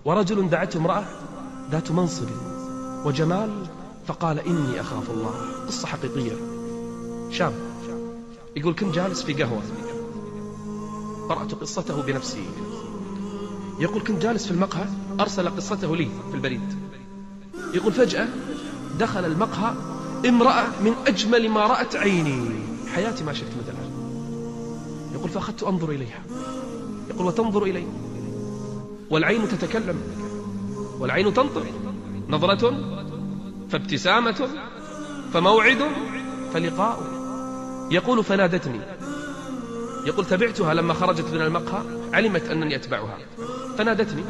ورجل دعته امرأة ذات منصب وجمال فقال إني أخاف الله. قصة حقيقية. شاب يقول كنت جالس في قهوة، قرأت قصته بنفسي. يقول كنت جالس في المقهى، أرسل قصته لي في البريد. يقول فجأة دخل المقهى امرأة من أجمل ما رأت عيني، حياتي ما شفت مثلها. يقول فأخذت أنظر إليها. يقول وتنظر إلي، والعين تتكلم والعين تنطق، نظرة فابتسامة فموعد فلقاء. يقول فنادتني. يقول تبعتها لما خرجت من المقهى، علمت أنني أتبعها فنادتني.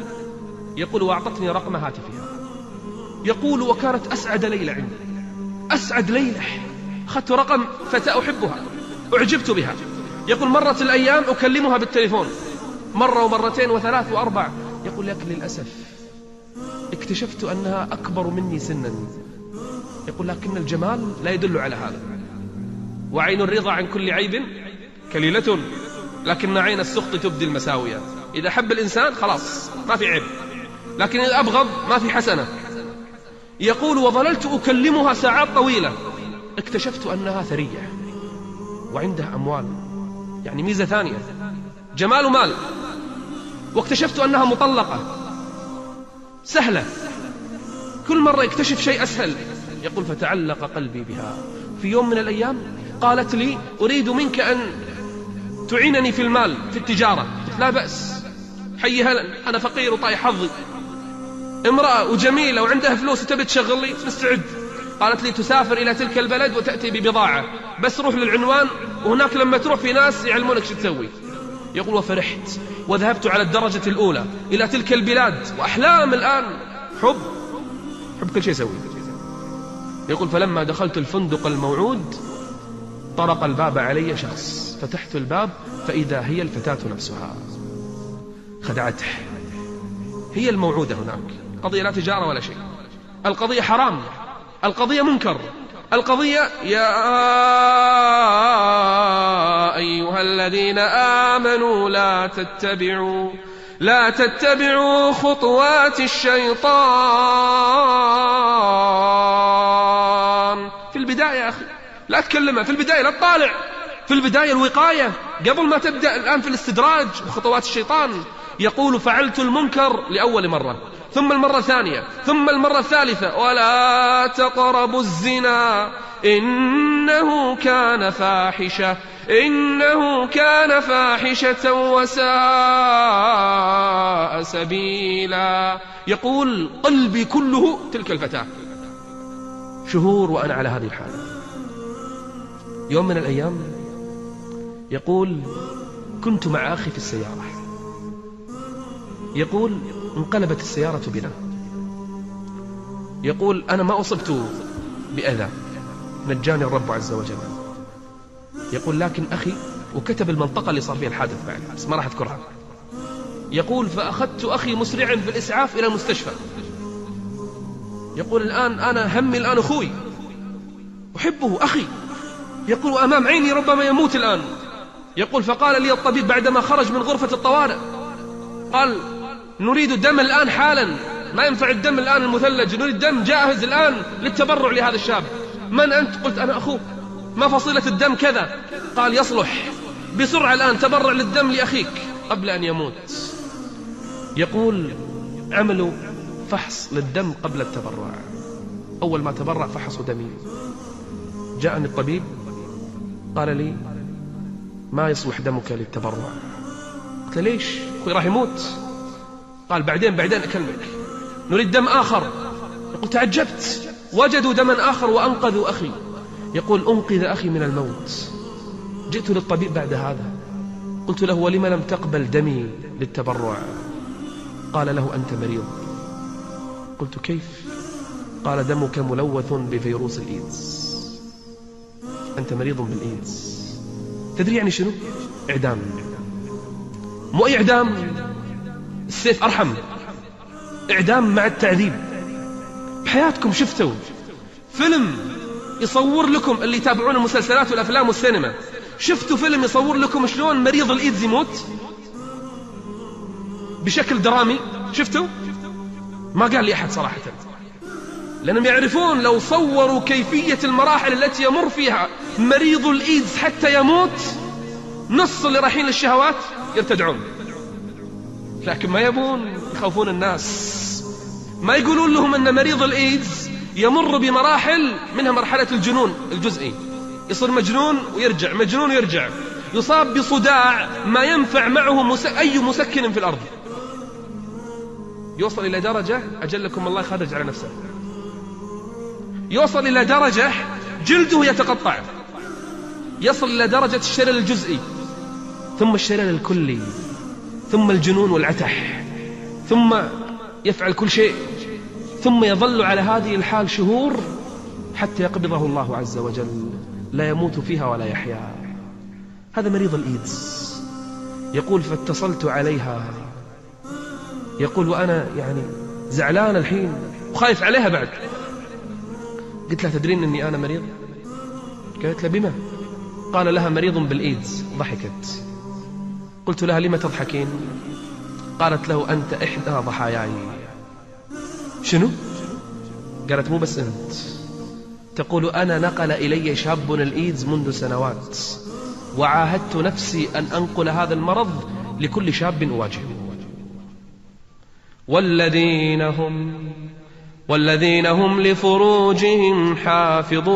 يقول وأعطتني رقم هاتفها. يقول وكانت أسعد ليلة عندي، أسعد ليلة. أخذت رقم فتاة أحبها، أعجبت بها. يقول مرت الأيام أكلمها بالتليفون، مرة ومرتين وثلاث وأربع. يقول لكن للأسف اكتشفت أنها أكبر مني سنا. يقول لكن الجمال لا يدل على هذا. وعين الرضا عن كل عيب كليلة، لكن عين السخط تبدي المساوية. إذا حب الإنسان خلاص ما في عيب، لكن إذا أبغض ما في حسنة. يقول وظللت أكلمها ساعات طويلة، اكتشفت أنها ثرية وعندها أموال، يعني ميزة ثانية، جمال ومال. واكتشفت أنها مطلقة سهلة، كل مرة يكتشف شيء أسهل. يقول فتعلق قلبي بها. في يوم من الأيام قالت لي أريد منك أن تعينني في المال، في التجارة. قلت لا بأس، حي هلا، أنا فقير وطايح حظي. امرأة وجميلة وعندها فلوس وتبي تشغل لي، مستعد. قالت لي تسافر إلى تلك البلد وتأتي ببضاعة، بس روح للعنوان، وهناك لما تروح في ناس يعلمونك شو تسوي. يقول وفرحت وذهبت على الدرجة الأولى إلى تلك البلاد، وأحلام الآن حب كل شيء سوي. يقول فلما دخلت الفندق الموعود طرق الباب علي شخص، فتحت الباب فإذا هي الفتاة نفسها. خدعته، هي الموعودة هناك. قضية لا تجارة ولا شيء، القضية حرام، القضية منكر، القضية يا أيها الذين آمنوا لا تتبعوا خطوات الشيطان. في البداية يا أخي لا تكلمها، في البداية لا تطالع، في البداية الوقاية قبل ما تبدأ الآن في الاستدراج وخطوات الشيطان. يقول فعلت المنكر لأول مرة، ثم المرة الثانية، ثم المرة الثالثة. ولا تقربوا الزنا إنه كان فاحشة وساء سبيلا. يقول قلبي كله تلك الفتاة. شهور وأنا على هذه الحالة. يوم من الأيام يقول كنت مع أخي في السيارة. يقول انقلبت السيارة بنا. يقول أنا ما أصبت بأذى، نجاني الرب عز وجل. يقول لكن أخي، وكتب المنطقة اللي صار فيها الحادث بعد بس ما راح أذكرها. يقول فأخذت أخي مسرعا في الإسعاف إلى المستشفى. يقول الآن أنا همي الآن أخوي، أحبه أخي. يقول وأمام عيني ربما يموت الآن. يقول فقال لي الطبيب بعدما خرج من غرفة الطوارئ، قال نريد الدم الآن حالا، ما ينفع الدم الآن المثلج، نريد دم جاهز الآن للتبرع لهذا الشاب. من أنت؟ قلت أنا أخوك. ما فصيلة الدم؟ كذا. قال يصلح بسرعة الآن تبرع للدم لأخيك قبل أن يموت. يقول عملوا فحص للدم قبل التبرع. أول ما تبرع فحصوا دمي. جاءني الطبيب قال لي ما يصلح دمك للتبرع. قلت ليش؟ أخوي راح يموت. قال بعدين أكلمك، نريد دم آخر. يقول تعجبت، وجدوا دما آخر وأنقذوا أخي. يقول أنقذ أخي من الموت. جئت للطبيب بعد هذا قلت له ولم لم تقبل دمي للتبرع؟ قال له أنت مريض. قلت كيف؟ قال دمك ملوث بفيروس الإيدز، أنت مريض بالإيدز. تدري يعني شنو؟ إعدام. مو أي إعدام، السيف أرحم، إعدام مع التعذيب. بحياتكم شفتوا فيلم يصور لكم، اللي يتابعون المسلسلات والأفلام والسينما، شفتوا فيلم يصور لكم شلون مريض الإيدز يموت بشكل درامي؟ شفتوا؟ ما قال لي أحد صراحة، لأنهم يعرفون لو صوروا كيفية المراحل التي يمر فيها مريض الإيدز حتى يموت، نص اللي رايحين للشهوات يرتدعون. لكن ما يبون، يخافون الناس، ما يقولون لهم أن مريض الإيدز يمر بمراحل، منها مرحلة الجنون الجزئي، يصير مجنون ويرجع، مجنون ويرجع، يصاب بصداع ما ينفع معه أي مسكن في الأرض، يوصل إلى درجة أجلكم الله يخرج على نفسه، يوصل إلى درجة جلده يتقطع، يصل إلى درجة الشلل الجزئي، ثم الشلل الكلي، ثم الجنون والعتح، ثم يفعل كل شيء، ثم يظل على هذه الحال شهور حتى يقبضه الله عز وجل، لا يموت فيها ولا يحيا. هذا مريض الإيدز. يقول فاتصلت عليها، يقول وأنا يعني زعلان الحين وخايف عليها بعد. قلت لها تدرين أني أنا مريض؟ قالت له بما؟ قال لها مريض بالإيدز. ضحكت. قلت لها لما تضحكين؟ قالت له أنت إحدى ضحاياي. شنو؟ قالت مو بس أنت، تقول أنا نقل إلي شاب الإيدز منذ سنوات، وعاهدت نفسي أن أنقل هذا المرض لكل شاب أواجهه. والذين هم لفروجهم حافظون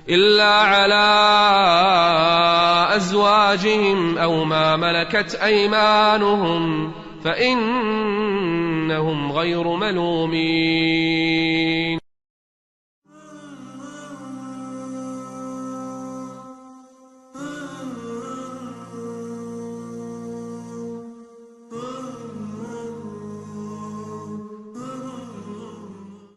إلا على أزواجهم أو ما ملكت أيمانهم فإنهم غير ملومين.